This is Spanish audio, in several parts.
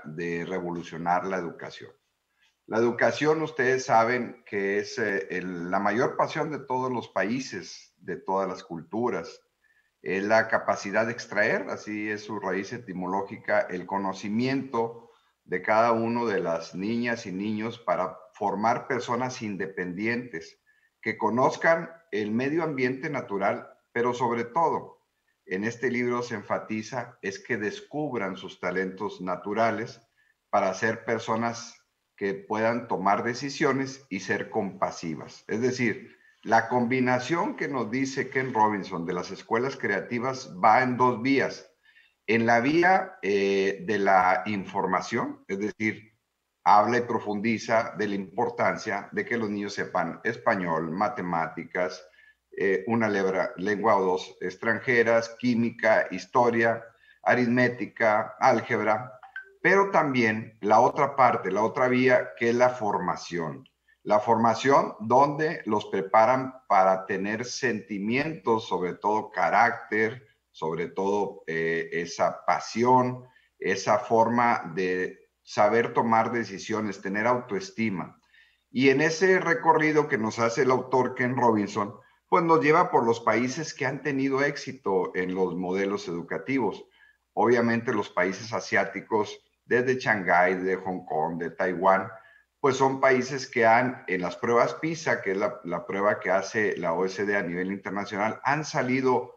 de revolucionar la educación. La educación, ustedes saben que es la mayor pasión de todos los países, de todas las culturas. Es la capacidad de extraer, así es su raíz etimológica, el conocimiento de cada uno de las niñas y niños para formar personas independientes, que conozcan el medio ambiente natural, pero sobre todo, en este libro se enfatiza, es que descubran sus talentos naturales para ser personas que puedan tomar decisiones y ser compasivas. Es decir, la combinación que nos dice Ken Robinson de las escuelas creativas va en dos vías. En la vía de la información, es decir, habla y profundiza de la importancia de que los niños sepan español, matemáticas, una lengua o dos extranjeras, química, historia, aritmética, álgebra, pero también la otra parte, la otra vía, que es la formación. La formación donde los preparan para tener sentimientos, sobre todo carácter, sobre todo esa pasión, esa forma de saber tomar decisiones, tener autoestima. Y en ese recorrido que nos hace el autor Ken Robinson, pues nos lleva por los países que han tenido éxito en los modelos educativos. Obviamente los países asiáticos, desde Shanghái, de Hong Kong, de Taiwán, pues son países que han, en las pruebas PISA, que es la prueba que hace la OECD a nivel internacional, han salido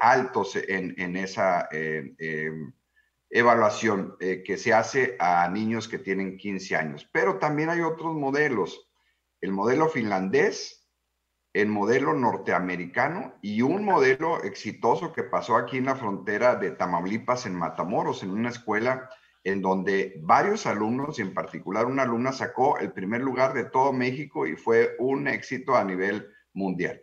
altos en esa evaluación que se hace a niños que tienen 15 años. Pero también hay otros modelos. El modelo finlandés, el modelo norteamericano y un modelo exitoso que pasó aquí en la frontera de Tamaulipas, en Matamoros, en una escuela en donde varios alumnos, y en particular una alumna, sacó el primer lugar de todo México y fue un éxito a nivel mundial.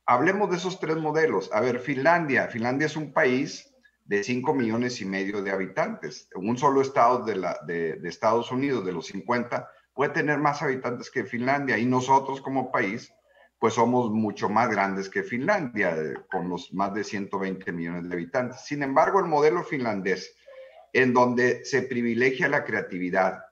Hablemos de esos tres modelos. A ver, Finlandia. Finlandia es un país de 5 millones y medio de habitantes. Un solo estado de Estados Unidos, de los 50, puede tener más habitantes que Finlandia. Y nosotros como país, pues somos mucho más grandes que Finlandia, con los más de 120 millones de habitantes. Sin embargo, el modelo finlandés, en donde se privilegia la creatividad,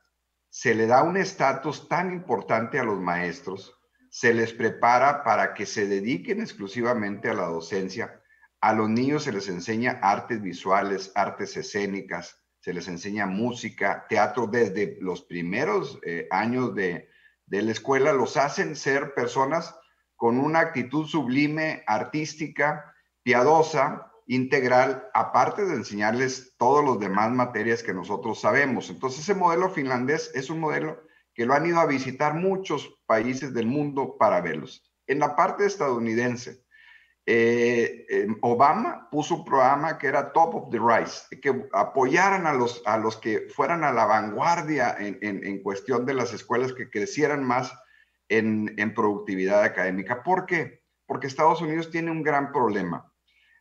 se le da un estatus tan importante a los maestros, se les prepara para que se dediquen exclusivamente a la docencia. A los niños se les enseña artes visuales, artes escénicas, se les enseña música, teatro desde los primeros años de la escuela, los hacen ser personas con una actitud sublime, artística, piadosa, integral, aparte de enseñarles todos los demás materias que nosotros sabemos. Entonces, ese modelo finlandés es un modelo que lo han ido a visitar muchos países del mundo para verlos. En la parte estadounidense, Obama puso un programa que era Top of the Rise, que apoyaran a los que fueran a la vanguardia en cuestión de las escuelas, que crecieran más en productividad académica. ¿Por qué? Porque Estados Unidos tiene un gran problema.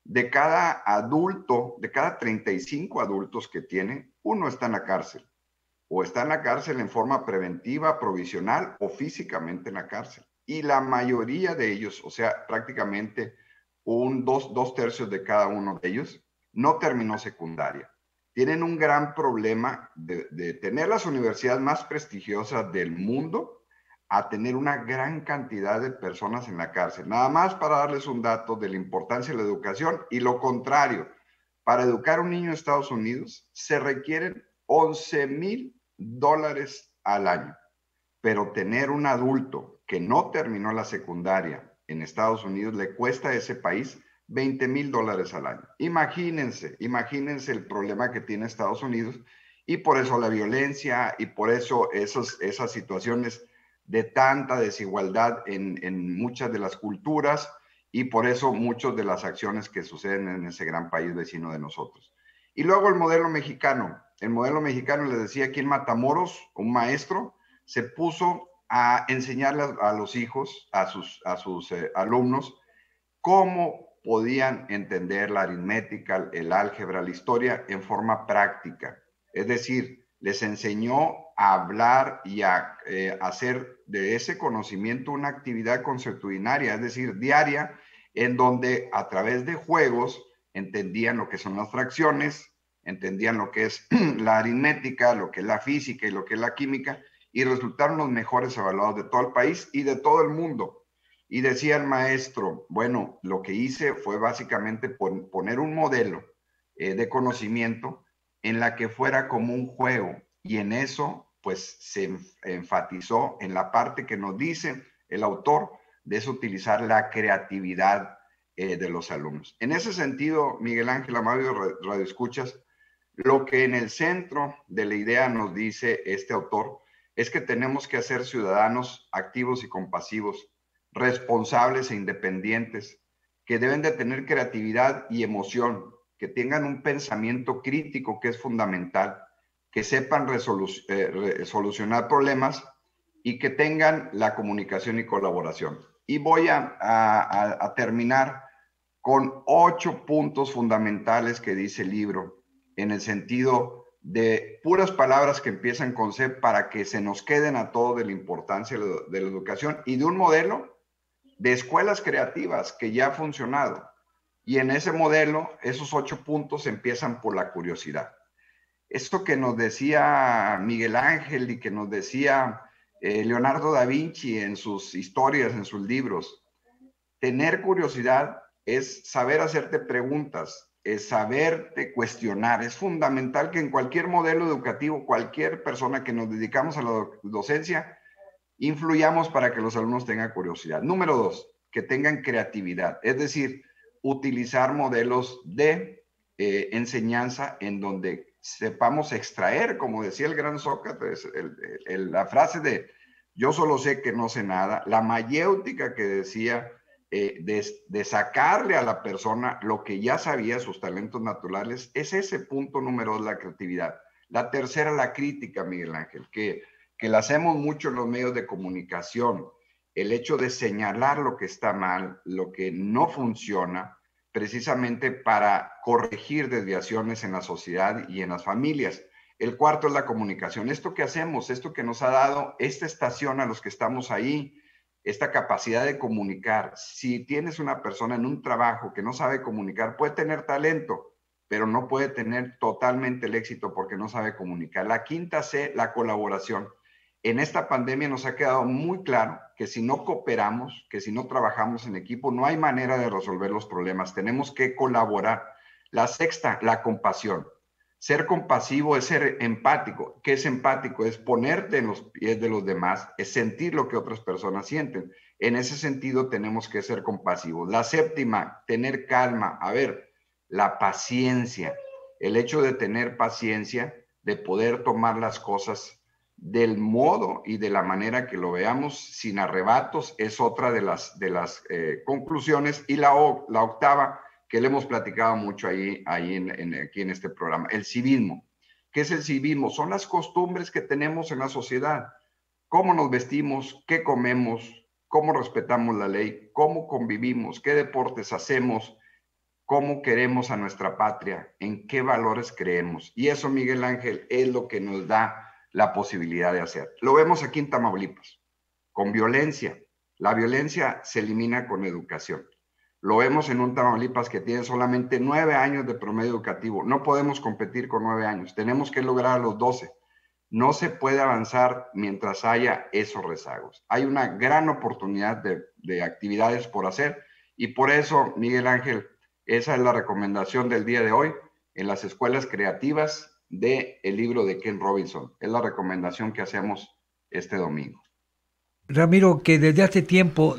De cada adulto, de cada 35 adultos que tiene, uno está en la cárcel. O está en la cárcel en forma preventiva, provisional o físicamente en la cárcel. Y la mayoría de ellos, o sea, prácticamente dos tercios de cada uno de ellos, no terminó secundaria. Tienen un gran problema de tener las universidades más prestigiosas del mundo a tener una gran cantidad de personas en la cárcel. Nada más para darles un dato de la importancia de la educación y lo contrario. Para educar a un niño en Estados Unidos se requieren $11,000 al año, pero tener un adulto que no terminó la secundaria en Estados Unidos le cuesta a ese país $20,000 al año. Imagínense el problema que tiene Estados Unidos, y por eso la violencia y por eso esas situaciones de tanta desigualdad en muchas de las culturas, y por eso muchas de las acciones que suceden en ese gran país vecino de nosotros. Y luego el modelo mexicano. El modelo mexicano, les decía, aquí en Matamoros, un maestro se puso a enseñarle a los hijos, a sus alumnos, cómo podían entender la aritmética, el álgebra, la historia en forma práctica. Es decir, les enseñó a hablar y a hacer de ese conocimiento una actividad consuetudinaria, es decir, diaria, en donde a través de juegos entendían lo que son las fracciones, entendían lo que es la aritmética, lo que es la física y lo que es la química, y resultaron los mejores evaluados de todo el país y de todo el mundo. Y decía el maestro, bueno, lo que hice fue básicamente poner un modelo de conocimiento en la que fuera como un juego, y en eso pues se enfatizó en la parte que nos dice el autor de eso, utilizar la creatividad de los alumnos. En ese sentido, Miguel Ángel, amable radioescuchas, lo que en el centro de la idea nos dice este autor es que tenemos que ser ciudadanos activos y compasivos, responsables e independientes, que deben de tener creatividad y emoción, que tengan un pensamiento crítico que es fundamental, que sepan solucionar problemas y que tengan la comunicación y colaboración. Y voy a terminar con 8 puntos fundamentales que dice el libro, en el sentido de puras palabras que empiezan con C para que se nos queden a todos de la importancia de la educación y de un modelo de escuelas creativas que ya ha funcionado. Y en ese modelo, esos 8 puntos empiezan por la curiosidad. Esto que nos decía Miguel Ángel y que nos decía Leonardo da Vinci en sus historias, en sus libros, tener curiosidad es saber hacerte preguntas, es saberte cuestionar. Es fundamental que en cualquier modelo educativo, cualquier persona que nos dedicamos a la docencia, influyamos para que los alumnos tengan curiosidad. Número 2, que tengan creatividad, es decir, utilizar modelos de enseñanza en donde sepamos extraer, como decía el gran Sócrates, la frase de yo solo sé que no sé nada, la mayéutica que decía de sacarle a la persona lo que ya sabía, sus talentos naturales, es ese punto número 2, la creatividad. La tercera, la crítica, Miguel Ángel, que la hacemos mucho en los medios de comunicación, el hecho de señalar lo que está mal, lo que no funciona, precisamente para corregir desviaciones en la sociedad y en las familias. El cuarto es la comunicación. Esto que hacemos, esto que nos ha dado esta estación a los que estamos ahí, esta capacidad de comunicar. Si tienes una persona en un trabajo que no sabe comunicar, puede tener talento, pero no puede tener totalmente el éxito porque no sabe comunicar. La quinta C, la colaboración. En esta pandemia nos ha quedado muy claro que si no cooperamos, que si no trabajamos en equipo, no hay manera de resolver los problemas. Tenemos que colaborar. La sexta, la compasión. Ser compasivo es ser empático. ¿Qué es empático? Es ponerte en los pies de los demás, es sentir lo que otras personas sienten. En ese sentido tenemos que ser compasivos. La séptima, tener calma. A ver, la paciencia. El hecho de tener paciencia, de poder tomar las cosas del modo y de la manera que lo veamos, sin arrebatos, es otra de las conclusiones. Y la octava, que le hemos platicado mucho aquí en este programa, el civismo. ¿Qué es el civismo? Son las costumbres que tenemos en la sociedad. Cómo nos vestimos, qué comemos, cómo respetamos la ley, cómo convivimos, qué deportes hacemos, cómo queremos a nuestra patria, en qué valores creemos. Y eso, Miguel Ángel, es lo que nos da la posibilidad de hacer. Lo vemos aquí en Tamaulipas, con violencia. La violencia se elimina con educación. Lo vemos en un Tamaulipas que tiene solamente 9 años de promedio educativo. No podemos competir con 9 años. Tenemos que lograr a los 12. No se puede avanzar mientras haya esos rezagos. Hay una gran oportunidad de actividades por hacer y por eso, Miguel Ángel, esa es la recomendación del día de hoy en las escuelas creativas del libro de Ken Robinson. Es la recomendación que hacemos este domingo. Ramiro, que desde hace tiempo